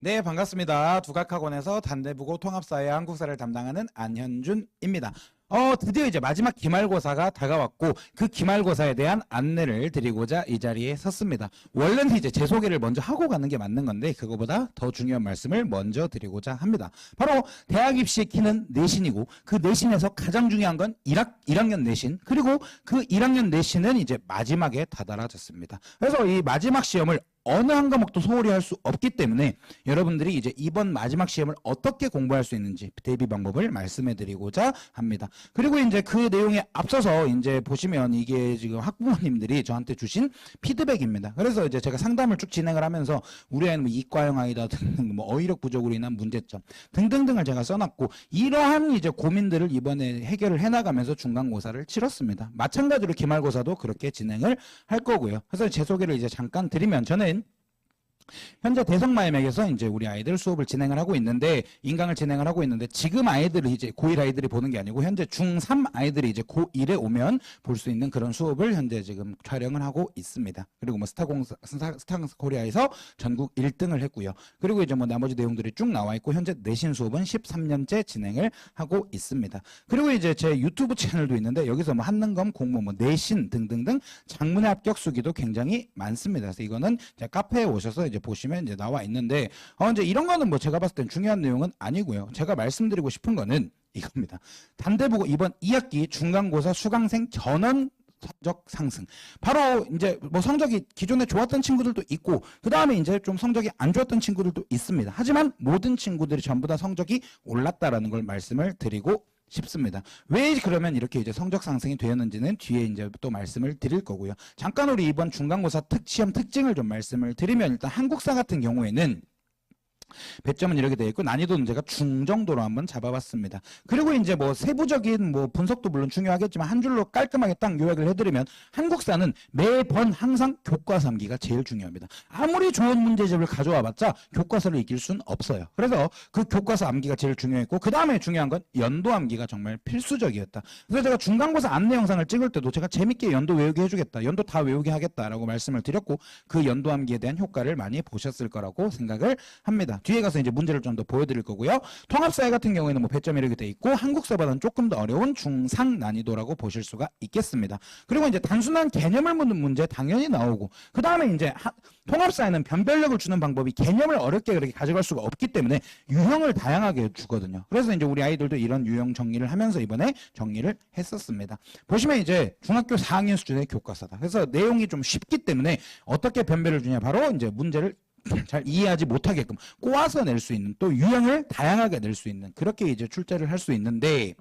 네, 반갑습니다. 두각학원에서 단대부고 통합사회 한국사를 담당하는 안현준입니다. 드디어 이제 마지막 기말고사가 다가왔고 그 기말고사에 대한 안내를 드리고자 이 자리에 섰습니다. 원래는 이제 제 소개를 먼저 하고 가는 게 맞는 건데 그거보다 더 중요한 말씀을 먼저 드리고자 합니다. 바로 대학 입시의 키는 내신이고 그 내신에서 가장 중요한 건 1학년 내신, 그리고 그 1학년 내신은 이제 마지막에 다다라졌습니다. 그래서 이 마지막 시험을 어느 한 과목도 소홀히 할 수 없기 때문에 여러분들이 이제 이번 마지막 시험을 어떻게 공부할 수 있는지 대비 방법을 말씀해 드리고자 합니다. 그리고 이제 그 내용에 앞서서 이제 보시면 이게 지금 학부모님들이 저한테 주신 피드백입니다. 그래서 이제 제가 상담을 쭉 진행을 하면서 우리 아이는 뭐 이과형 아이다 등등, 뭐 어휘력 부족으로 인한 문제점 등등등을 제가 써놨고, 이러한 이제 고민들을 이번에 해결을 해나가면서 중간고사를 치렀습니다. 마찬가지로 기말고사도 그렇게 진행을 할 거고요. 그래서 제 소개를 이제 잠깐 드리면, 저는 현재 대성마엠에서 이제 우리 아이들 수업을 진행을 하고 있는데, 인강을 진행을 하고 있는데, 지금 아이들을 이제 고1 아이들이 보는 게 아니고 현재 중3 아이들이 이제 고1에 오면 볼 수 있는 그런 수업을 현재 지금 촬영을 하고 있습니다. 그리고 뭐 스타공사 코리아에서 전국 1등을 했고요. 그리고 이제 뭐 나머지 내용들이 쭉 나와 있고, 현재 내신 수업은 13년째 진행을 하고 있습니다. 그리고 이제 제 유튜브 채널도 있는데 여기서 뭐 한능검, 공모, 뭐 내신 등등등 장문의 합격 수기도 굉장히 많습니다. 그래서 이거는 이제 카페에 오셔서 이제 보시면 이제 나와 있는데, 이제 이런 거는 뭐 제가 봤을 땐 중요한 내용은 아니고요. 제가 말씀드리고 싶은 거는 이겁니다. 단대보고 이번 2학기 중간고사 수강생 전원 성적 상승. 바로 이제 뭐 성적이 기존에 좋았던 친구들도 있고, 그 다음에 이제 좀 성적이 안 좋았던 친구들도 있습니다. 하지만 모든 친구들이 전부 다 성적이 올랐다라는 걸 말씀을 드리고 싶습니다. 왜 그러면 이렇게 이제 성적 상승이 되었는지는 뒤에 이제 또 말씀을 드릴 거고요. 잠깐 우리 이번 중간고사 시험 특징을 좀 말씀을 드리면, 일단 한국사 같은 경우에는 배점은 이렇게 되어 있고 난이도는 제가 중정도로 한번 잡아봤습니다. 그리고 이제 뭐 세부적인 뭐 분석도 물론 중요하겠지만 한 줄로 깔끔하게 딱 요약을 해드리면, 한국사는 매번 항상 교과서 암기가 제일 중요합니다. 아무리 좋은 문제집을 가져와봤자 교과서를 이길 수는 없어요. 그래서 그 교과서 암기가 제일 중요했고, 그 다음에 중요한 건 연도 암기가 정말 필수적이었다. 그래서 제가 중간고사 안내 영상을 찍을 때도 제가 재밌게 연도 외우게 해주겠다, 연도 다 외우게 하겠다라고 말씀을 드렸고, 그 연도 암기에 대한 효과를 많이 보셨을 거라고 생각을 합니다. 뒤에 가서 이제 문제를 좀 더 보여드릴 거고요. 통합사회 같은 경우에는 뭐 배점이 이렇게 돼 있고, 한국사보다는 조금 더 어려운 중상 난이도라고 보실 수가 있겠습니다. 그리고 이제 단순한 개념을 묻는 문제 당연히 나오고, 그 다음에 이제 통합사회는 변별력을 주는 방법이 개념을 어렵게 그렇게 가져갈 수가 없기 때문에 유형을 다양하게 주거든요. 그래서 이제 우리 아이들도 이런 유형 정리를 하면서 이번에 정리를 했었습니다. 보시면 이제 중학교 4학년 수준의 교과서다. 그래서 내용이 좀 쉽기 때문에 어떻게 변별을 주냐, 바로 이제 문제를 잘 이해하지 못하게끔 꼬아서 낼 수 있는, 또 유형을 다양하게 낼 수 있는, 그렇게 이제 출제를 할 수 있는데,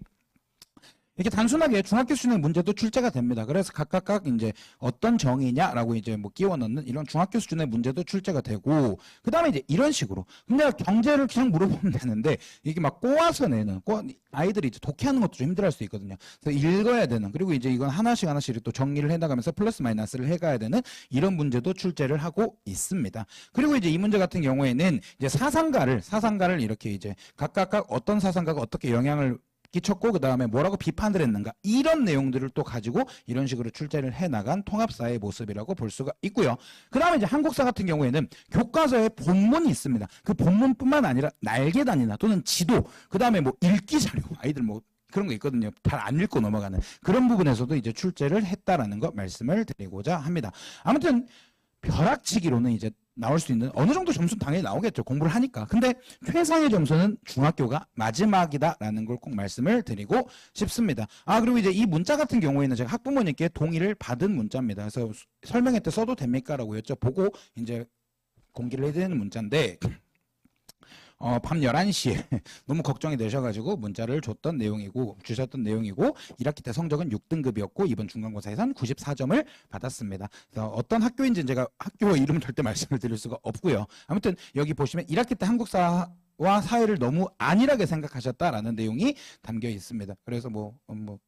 이렇게 단순하게 중학교 수준의 문제도 출제가 됩니다. 그래서 각각 이제 어떤 정의냐라고 이제 뭐 끼워 넣는 이런 중학교 수준의 문제도 출제가 되고, 그 다음에 이제 이런 식으로 근데 경제를 그냥 물어보면 되는데, 이게 막 꼬아서 내는, 아이들이 이제 독해하는 것도 좀 힘들어할 수 있거든요. 그래서 읽어야 되는, 그리고 이제 이건 하나씩 또 정리를 해나가면서 플러스 마이너스를 해가야 되는 이런 문제도 출제를 하고 있습니다. 그리고 이제 이 문제 같은 경우에는 이제 사상가를 이렇게 이제 각각 어떤 사상가가 어떻게 영향을 끼쳤고, 그 다음에 뭐라고 비판을 했는가, 이런 내용들을 또 가지고 이런 식으로 출제를 해나간 통합사의 모습이라고 볼 수가 있고요. 그 다음에 이제 한국사 같은 경우에는 교과서에 본문이 있습니다. 그 본문뿐만 아니라 날개단이나 또는 지도, 그 다음에 뭐 읽기 자료, 아이들 뭐 그런 거 있거든요. 잘 안 읽고 넘어가는 그런 부분에서도 이제 출제를 했다라는 거 말씀을 드리고자 합니다. 아무튼 벼락치기로는 이제 나올 수 있는 어느 정도 점수는 당연히 나오겠죠, 공부를 하니까. 근데 최상의 점수는 중학교가 마지막이다라는 걸 꼭 말씀을 드리고 싶습니다. 그리고 이제 이 문자 같은 경우에는 제가 학부모님께 동의를 받은 문자입니다. 그래서 설명회 때 써도 됩니까? 라고 여쭤보고 이제 공개를 해야 되는 문자인데, 밤 11시에 너무 걱정이 되셔가지고 문자를 주셨던 내용이고, 1학기 때 성적은 6등급이었고 이번 중간고사에선 94점을 받았습니다. 그래서 어떤 학교인지는 제가 학교 이름은 절대 말씀을 드릴 수가 없고요. 아무튼 여기 보시면 1학기 때 한국사 와 사회를 너무 안일하게 생각하셨다라는 내용이 담겨 있습니다. 그래서 뭐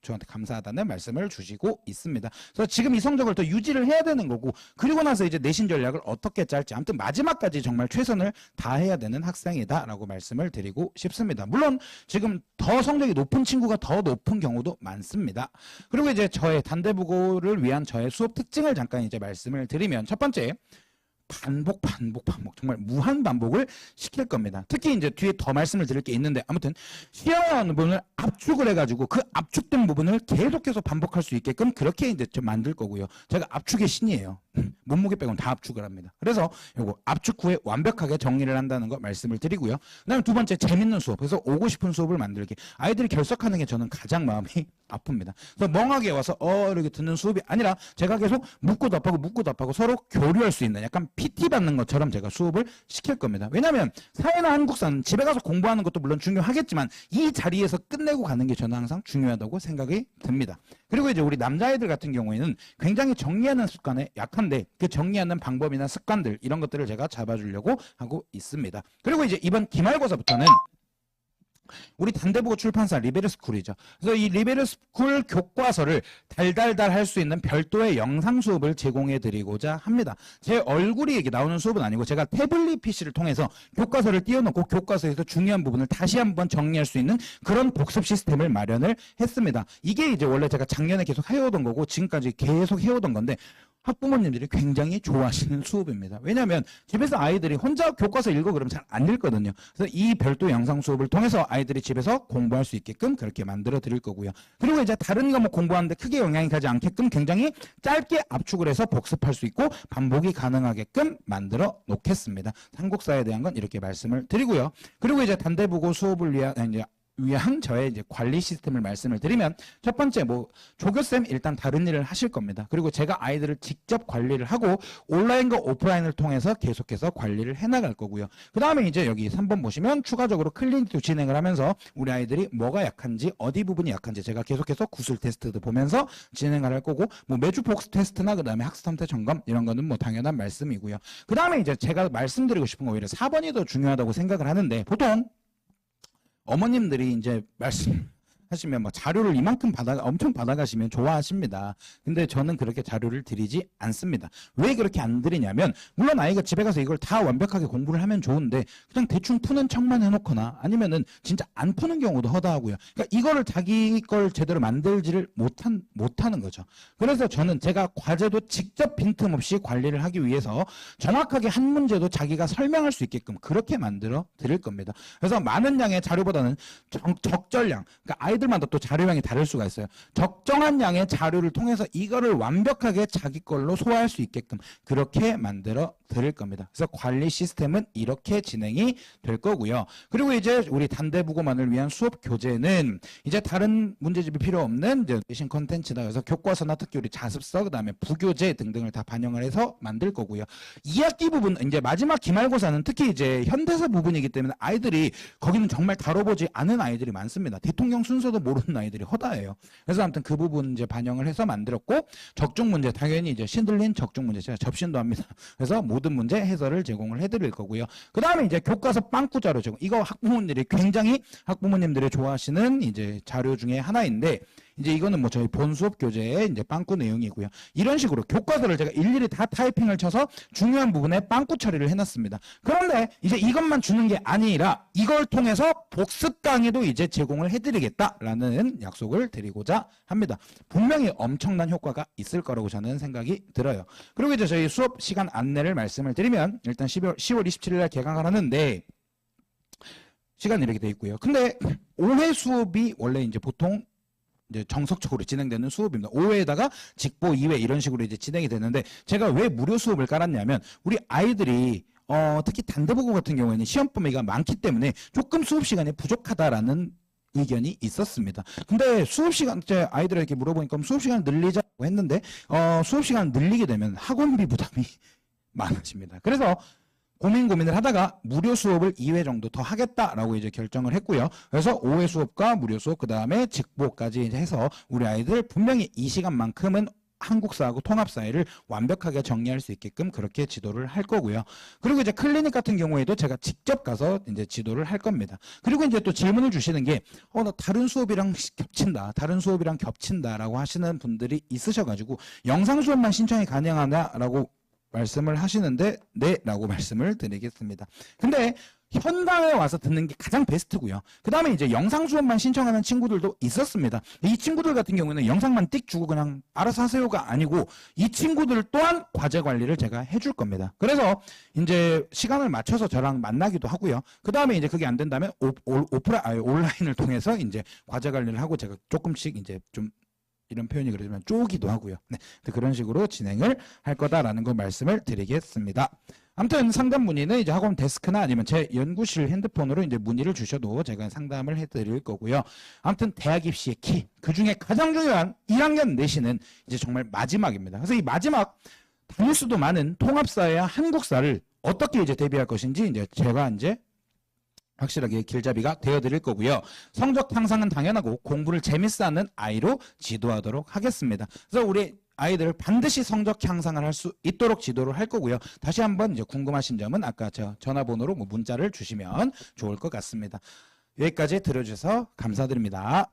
저한테 감사하다는 말씀을 주시고 있습니다. 그래서 지금 이 성적을 더 유지를 해야 되는 거고, 그리고 나서 이제 내신 전략을 어떻게 짤지, 아무튼 마지막까지 정말 최선을 다해야 되는 학생이다라고 말씀을 드리고 싶습니다. 물론 지금 더 성적이 높은 친구가 더 높은 경우도 많습니다. 그리고 이제 저의 단대부고를 위한 저의 수업 특징을 잠깐 이제 말씀을 드리면, 첫 번째, 반복 정말 무한 반복을 시킬 겁니다. 특히 이제 뒤에 더 말씀을 드릴 게 있는데 아무튼 시험하는 부분을 압축을 해가지고 그 압축된 부분을 계속해서 반복할 수 있게끔 그렇게 이제 좀 만들 거고요. 제가 압축의 신이에요. 몸무게 빼고는 다 압축을 합니다. 그래서 요거 압축 후에 완벽하게 정리를 한다는 거 말씀을 드리고요. 그다음에 두 번째 재밌는 수업. 그래서 오고 싶은 수업을 만들기. 아이들이 결석하는 게 저는 가장 마음이 아픕니다. 그래서 멍하게 와서 이렇게 듣는 수업이 아니라 제가 계속 묻고 답하고 서로 교류할 수 있는 약간 PT 받는 것처럼 제가 수업을 시킬 겁니다. 왜냐하면 사회나 한국사는 집에 가서 공부하는 것도 물론 중요하겠지만 이 자리에서 끝내고 가는 게 저는 항상 중요하다고 생각이 듭니다. 그리고 이제 우리 남자애들 같은 경우에는 굉장히 정리하는 습관에 약한데 그 정리하는 방법이나 습관들 이런 것들을 제가 잡아주려고 하고 있습니다. 그리고 이제 이번 기말고사부터는 우리 단대보고 출판사 리베르스쿨이죠. 그래서 이 리베르스쿨 교과서를 달달달 할 수 있는 별도의 영상 수업을 제공해 드리고자 합니다. 제 얼굴이 이렇게 나오는 수업은 아니고 제가 태블릿 PC를 통해서 교과서를 띄워놓고 교과서에서 중요한 부분을 다시 한번 정리할 수 있는 그런 복습 시스템을 마련을 했습니다. 이게 이제 원래 제가 작년에 계속 해오던 거고 지금까지 계속 해오던 건데 학부모님들이 굉장히 좋아하시는 수업입니다. 왜냐하면 집에서 아이들이 혼자 교과서 읽어 그러면 잘 안 읽거든요. 그래서 이 별도 영상 수업을 통해서 아이들이 집에서 공부할 수 있게끔 그렇게 만들어 드릴 거고요. 그리고 이제 다른 과목 공부하는데 크게 영향이 가지 않게끔 굉장히 짧게 압축을 해서 복습할 수 있고 반복이 가능하게끔 만들어 놓겠습니다. 한국사에 대한 건 이렇게 말씀을 드리고요. 그리고 이제 단대보고 수업을 위한 저의 이제 관리 시스템을 말씀을 드리면 첫 번째 조교쌤 일단 다른 일을 하실 겁니다. 그리고 제가 아이들을 직접 관리를 하고 온라인과 오프라인을 통해서 계속해서 관리를 해나갈 거고요. 그 다음에 이제 여기 3번 보시면 추가적으로 클리닉도 진행을 하면서 우리 아이들이 뭐가 약한지 어디 부분이 약한지 제가 계속해서 구술 테스트도 보면서 진행을 할 거고 매주 복습 테스트나 그 다음에 학습 상태 점검 이런 거는 당연한 말씀이고요. 그 다음에 이제 제가 말씀드리고 싶은 거 오히려 4번이 더 중요하다고 생각을 하는데 보통 어머님들이 이제 말씀하시면 자료를 이만큼 엄청 받아가시면 좋아하십니다. 근데 저는 그렇게 자료를 드리지 않습니다. 왜 그렇게 안 드리냐면 물론 아이가 집에 가서 이걸 다 완벽하게 공부를 하면 좋은데 그냥 대충 푸는 척만 해놓거나 아니면은 진짜 안 푸는 경우도 허다하고요. 그러니까 이거를 자기 걸 제대로 만들지를 못하는 거죠. 그래서 저는 제가 과제도 직접 빈틈없이 관리를 하기 위해서 정확하게 한 문제도 자기가 설명할 수 있게끔 그렇게 만들어 드릴 겁니다. 그래서 많은 양의 자료보다는 적절량, 그러니까 아이들마다 또 자료량이 다를 수가 있어요. 적정한 양의 자료를 통해서 이거를 완벽하게 자기 걸로 소화할 수 있게끔 그렇게 만들어 드릴 겁니다. 그래서 관리 시스템은 이렇게 진행이 될 거고요. 그리고 이제 우리 단대부고만을 위한 수업 교재는 이제 다른 문제집이 필요 없는 이제 대신 컨텐츠다. 그래서 교과서나 특히 우리 자습서 그다음에 부교재 등등을 다 반영을 해서 만들 거고요. 2학기 부분 이제 마지막 기말고사는 특히 이제 현대사 부분이기 때문에 아이들이 거기는 정말 다뤄보지 않은 아이들이 많습니다. 대통령 순서도 모르는 아이들이 허다해요. 그래서 아무튼 그 부분 이제 반영을 해서 만들었고 적중 문제 당연히 이제 신들린 적중 문제 제가 접신도 합니다. 그래서 모든 문제 해설을 제공을 해드릴 거고요. 그 다음에 이제 교과서 빵꾸 자료 제공. 이거 학부모님들이 좋아하시는 이제 자료 중에 하나인데 이제 이거는 저희 본 수업 교재의 이제 빵꾸 내용이고요. 이런 식으로 교과서를 제가 일일이 다 타이핑을 쳐서 중요한 부분에 빵꾸 처리를 해놨습니다. 그런데 이제 이것만 주는 게 아니라 이걸 통해서 복습 강의도 이제 제공을 해드리겠다라는 약속을 드리고자 합니다. 분명히 엄청난 효과가 있을 거라고 저는 생각이 들어요. 그리고 이제 저희 수업 시간 안내를 말씀을 드리면 일단 10월 27일 날 개강을 하는데 시간 이렇게 돼 있고요. 근데 5회 수업이 원래 이제 보통 이제 정석적으로 진행되는 수업입니다. 5회에다가 직보 2회 이런 식으로 이제 진행이 되는데 제가 왜 무료 수업을 깔았냐면 우리 아이들이 특히 단대보고 같은 경우에는 시험 범위가 많기 때문에 조금 수업 시간이 부족하다라는 의견이 있었습니다. 근데 수업 시간 제 아이들에게 물어보니까 수업 시간을 늘리자고 했는데 수업 시간을 늘리게 되면 학원비 부담이 많아집니다. 그래서 고민을 하다가 무료 수업을 2회 정도 더 하겠다라고 이제 결정을 했고요. 그래서 5회 수업과 무료 수업 그 다음에 직보까지 이제 해서 우리 아이들 분명히 이 시간만큼은 한국사하고 통합사회를 완벽하게 정리할 수 있게끔 그렇게 지도를 할 거고요. 그리고 이제 클리닉 같은 경우에도 제가 직접 가서 이제 지도를 할 겁니다. 그리고 이제 또 질문을 주시는 게 나 다른 수업이랑 겹친다라고 하시는 분들이 있으셔가지고 영상 수업만 신청이 가능하냐라고 말씀을 하시는데 네 라고 말씀을 드리겠습니다. 근데 현장에 와서 듣는 게 가장 베스트고요. 그 다음에 이제 영상 수업만 신청하는 친구들도 있었습니다. 이 친구들 같은 경우에는 영상만 띡 주고 그냥 알아서 하세요가 아니고 이 친구들 또한 과제 관리를 제가 해줄 겁니다. 그래서 이제 시간을 맞춰서 저랑 만나기도 하고요. 그 다음에 이제 그게 안 된다면 온라인을 통해서 이제 과제 관리를 하고 제가 조금씩 이제 좀 이런 표현이 그러지만 쪼기도 하고요. 네, 그런 식으로 진행을 할 거다라는 거 말씀을 드리겠습니다. 아무튼 상담 문의는 이제 학원 데스크나 아니면 제 연구실 핸드폰으로 이제 문의를 주셔도 제가 상담을 해드릴 거고요. 아무튼 대학 입시의 키, 그 중에 가장 중요한 1학년 내신은 이제 정말 마지막입니다. 그래서 이 마지막 다닐 수도 많은 통합사회와 한국사를 어떻게 이제 대비할 것인지 이제 제가 이제 확실하게 길잡이가 되어드릴 거고요. 성적 향상은 당연하고 공부를 재밌어 하는 아이로 지도하도록 하겠습니다. 그래서 우리 아이들을 반드시 성적 향상을 할 수 있도록 지도를 할 거고요. 다시 한번 이제 궁금하신 점은 아까 저 전화번호로 문자를 주시면 좋을 것 같습니다. 여기까지 들어주셔서 감사드립니다.